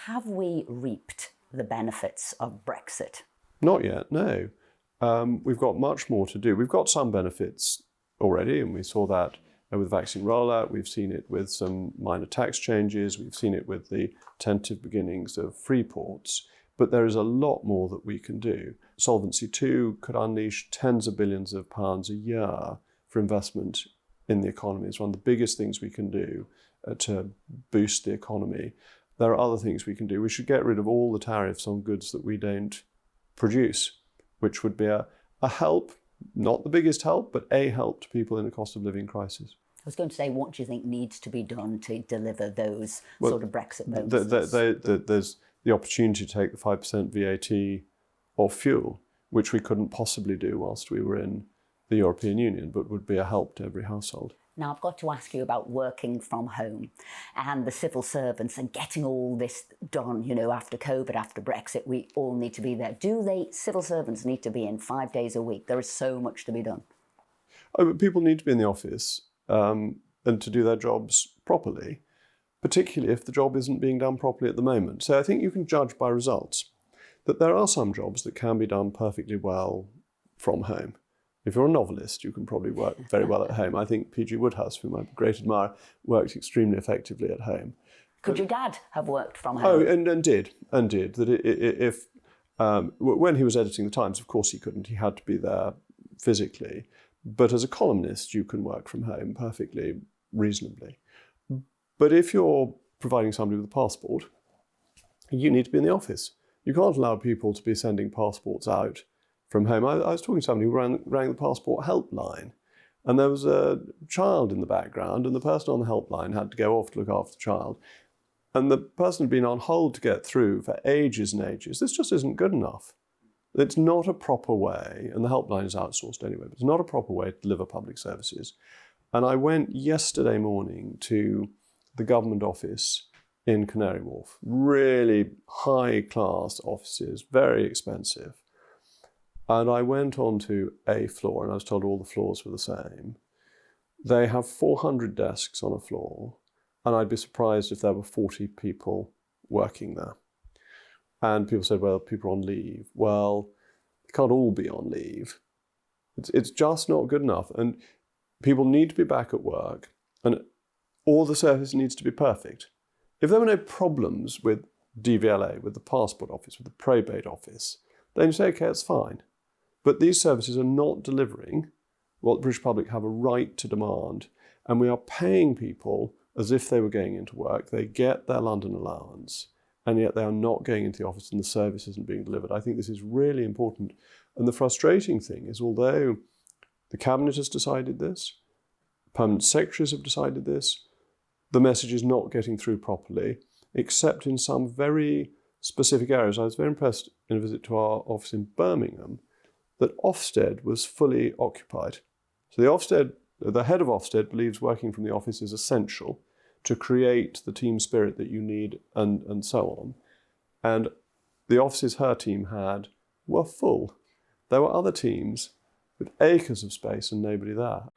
have we reaped the benefits of Brexit? Not yet, no. We've got much more to do. We've got some benefits already, and we saw that with vaccine rollout. We've seen it with some minor tax changes. We've seen it with the tentative beginnings of free ports. But there is a lot more that we can do. Solvency II could unleash tens of billions of pounds a year for investment in the economy. It's one of the biggest things we can do to boost the economy. There are other things we can do. We should get rid of all the tariffs on goods that we don't produce, which would be a help, not the biggest help, but a help to people in a cost of living crisis. I was going to say, what do you think needs to be done to deliver those sort of Brexit bonuses? There's the opportunity to take the 5% VAT off fuel, which we couldn't possibly do whilst we were in the European Union, but would be a help to every household. Now, I've got to ask you about working from home and the civil servants and getting all this done, after COVID, after Brexit. We all need to be there. Civil servants need to be in 5 days a week? There is so much to be done. But people need to be in the office and to do their jobs properly, particularly if the job isn't being done properly at the moment. So I think you can judge by results that there are some jobs that can be done perfectly well from home. If you're a novelist, you can probably work very well at home. I think P.G. Woodhouse, whom I'm a great admirer, worked extremely effectively at home. Could your dad have worked from home? Oh, and did. That when he was editing the Times, of course he couldn't. He had to be there physically. But as a columnist, you can work from home perfectly reasonably. But if you're providing somebody with a passport, you need to be in the office. You can't allow people to be sending passports out from home. I was talking to somebody who rang the passport helpline, and there was a child in the background, and the person on the helpline had to go off to look after the child. And the person had been on hold to get through for ages and ages. This just isn't good enough. It's not a proper way, and the helpline is outsourced anyway, but it's not a proper way to deliver public services. And I went yesterday morning to the government office in Canary Wharf. Really high-class offices, very expensive. And I went onto a floor, and I was told all the floors were the same. They have 400 desks on a floor, and I'd be surprised if there were 40 people working there. And people said, well, people are on leave. Well, they can't all be on leave. It's just not good enough. And people need to be back at work, and all the service needs to be perfect. If there were no problems with DVLA, with the passport office, with the probate office, then you say, okay, it's fine. But these services are not delivering what the British public have a right to demand, and we are paying people as if they were going into work. They get their London allowance, and yet they are not going into the office and the service isn't being delivered. I think this is really important. And the frustrating thing is, although the Cabinet has decided this, permanent secretaries have decided this, the message is not getting through properly, except in some very specific areas. I was very impressed in a visit to our office in Birmingham that Ofsted was fully occupied. So the head of Ofsted believes working from the office is essential to create the team spirit that you need and so on. And the offices her team had were full. There were other teams with acres of space and nobody there.